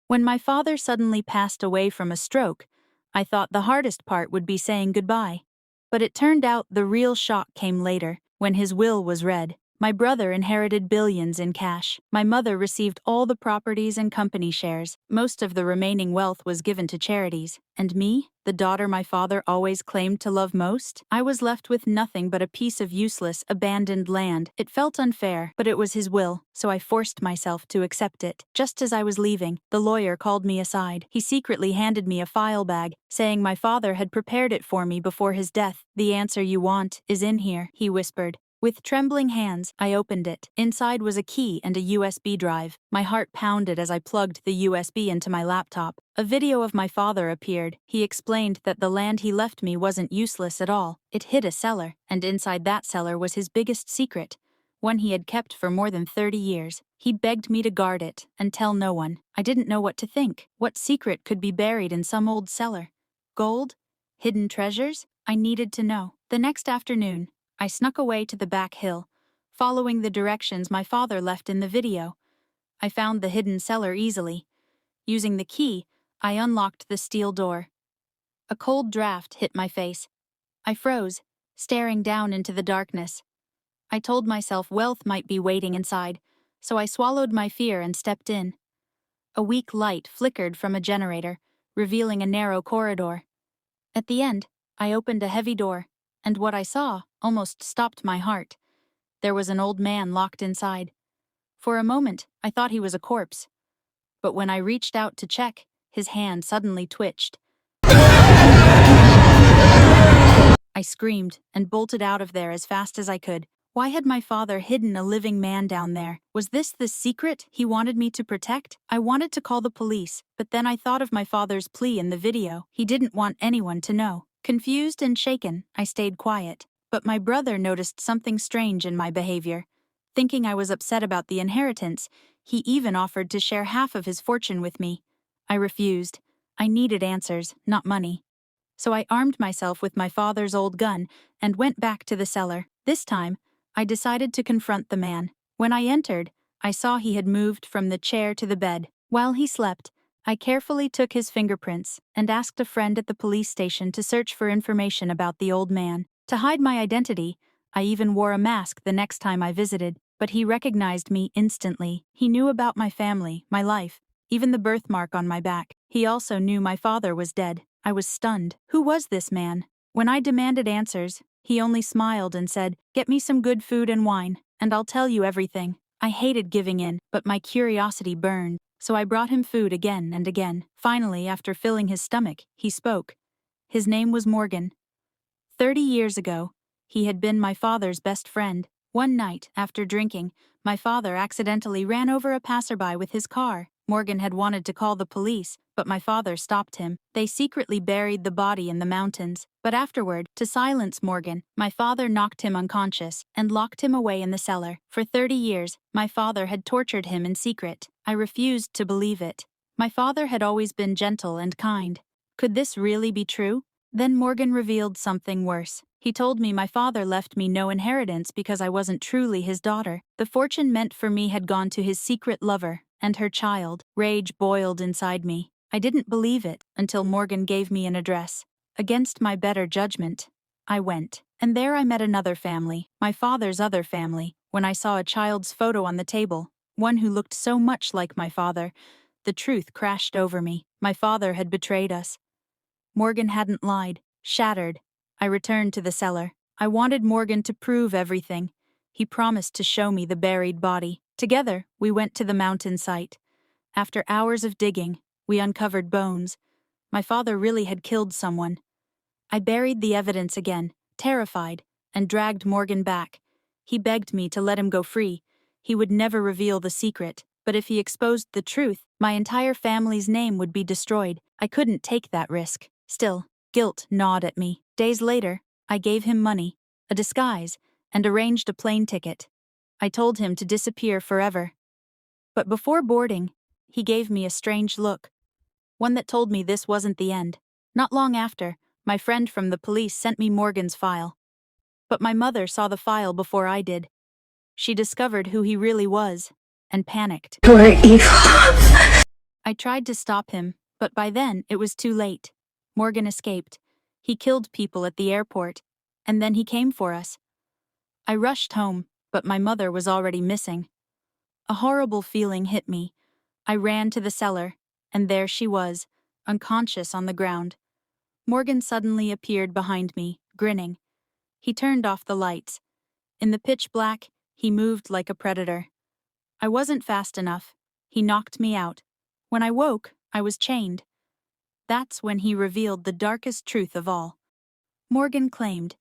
When my father suddenly passed away from a stroke, I thought the hardest part would be saying goodbye. But it turned out the real shock came later, when his will was read. My brother inherited billions in cash. My mother received all the properties and company shares. Most of the remaining wealth was given to charities. And me, the daughter my father always claimed to love most, I was left with nothing but a piece of useless, abandoned land. It felt unfair, but it was his will, so I forced myself to accept it. Just as I was leaving, the lawyer called me aside. He secretly handed me a file bag, saying my father had prepared it for me before his death. "The answer you want is in here," he whispered. With trembling hands, I opened it. Inside was a key and a USB drive. My heart pounded as I plugged the USB into my laptop. A video of my father appeared. He explained that the land he left me wasn't useless at all. It hid a cellar, and inside that cellar was his biggest secret, one he had kept for more than 30 years. He begged me to guard it and tell no one. I didn't know what to think. What secret could be buried in some old cellar? Gold? Hidden treasures? I needed to know. The next afternoon, I snuck away to the back hill, following the directions my father left in the video. I found the hidden cellar easily. Using the key, I unlocked the steel door. A cold draft hit my face. I froze, staring down into the darkness. I told myself wealth might be waiting inside, so I swallowed my fear and stepped in. A weak light flickered from a generator, revealing a narrow corridor. At the end, I opened a heavy door, and what I saw almost stopped my heart. There was an old man locked inside. For a moment, I thought he was a corpse. But when I reached out to check, his hand suddenly twitched. I screamed and bolted out of there as fast as I could. Why had my father hidden a living man down there? Was this the secret he wanted me to protect? I wanted to call the police, but then I thought of my father's plea in the video. He didn't want anyone to know. Confused and shaken, I stayed quiet. But my brother noticed something strange in my behavior. Thinking I was upset about the inheritance, he even offered to share half of his fortune with me. I refused. I needed answers, not money. So I armed myself with my father's old gun and went back to the cellar. This time, I decided to confront the man. When I entered, I saw he had moved from the chair to the bed. While he slept, I carefully took his fingerprints and asked a friend at the police station to search for information about the old man. To hide my identity, I even wore a mask the next time I visited, but he recognized me instantly. He knew about my family, my life, even the birthmark on my back. He also knew my father was dead. I was stunned. Who was this man? When I demanded answers, he only smiled and said, "Get me some good food and wine, and I'll tell you everything." I hated giving in, but my curiosity burned, so I brought him food again and again. Finally, after filling his stomach, he spoke. His name was Morgan. 30 years ago, he had been my father's best friend. One night, after drinking, my father accidentally ran over a passerby with his car. Morgan had wanted to call the police, but my father stopped him. They secretly buried the body in the mountains. But afterward, to silence Morgan, my father knocked him unconscious and locked him away in the cellar. For 30 years, my father had tortured him in secret. I refused to believe it. My father had always been gentle and kind. Could this really be true? Then Morgan revealed something worse. He told me my father left me no inheritance because I wasn't truly his daughter. The fortune meant for me had gone to his secret lover and her child. Rage boiled inside me. I didn't believe it until Morgan gave me an address. Against my better judgment, I went. And there I met another family, my father's other family. When I saw a child's photo on the table, one who looked so much like my father, the truth crashed over me. My father had betrayed us. Morgan hadn't lied. Shattered, I returned to the cellar. I wanted Morgan to prove everything. He promised to show me the buried body. Together, we went to the mountain site. After hours of digging, we uncovered bones. My father really had killed someone. I buried the evidence again, terrified, and dragged Morgan back. He begged me to let him go free. He would never reveal the secret, but if he exposed the truth, my entire family's name would be destroyed. I couldn't take that risk. Still, guilt gnawed at me. Days later, I gave him money, a disguise, and arranged a plane ticket. I told him to disappear forever. But before boarding, he gave me a strange look, one that told me this wasn't the end. Not long after, my friend from the police sent me Morgan's file. But my mother saw the file before I did. She discovered who he really was, and panicked. You're evil. I I tried to stop him, but by then it was too late. Morgan escaped. He killed people at the airport, and then he came for us. I rushed home, but my mother was already missing. A horrible feeling hit me. I ran to the cellar, and there she was, unconscious on the ground. Morgan suddenly appeared behind me, grinning. He turned off the lights. In the pitch black, he moved like a predator. I wasn't fast enough. He knocked me out. When I woke, I was chained. That's when he revealed the darkest truth of all. Morgan claimed,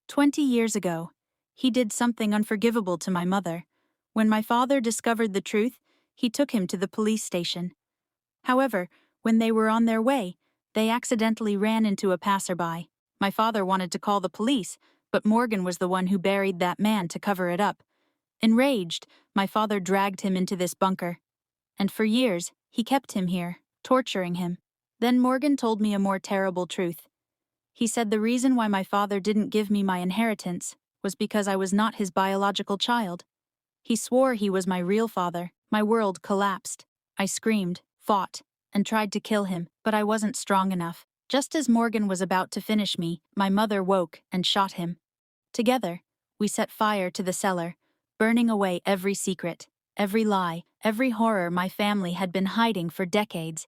20 years ago, he did something unforgivable to my mother. When my father discovered the truth, he took him to the police station. However, when they were on their way, they accidentally ran into a passerby. My father wanted to call the police, but Morgan was the one who buried that man to cover it up. Enraged, my father dragged him into this bunker. And for years, he kept him here, torturing him. Then Morgan told me a more terrible truth. He said the reason why my father didn't give me my inheritance was because I was not his biological child. He swore he was my real father. My world collapsed. I screamed, fought, and tried to kill him, but I wasn't strong enough. Just as Morgan was about to finish me, my mother woke and shot him. Together, we set fire to the cellar, burning away every secret, every lie, every horror my family had been hiding for decades.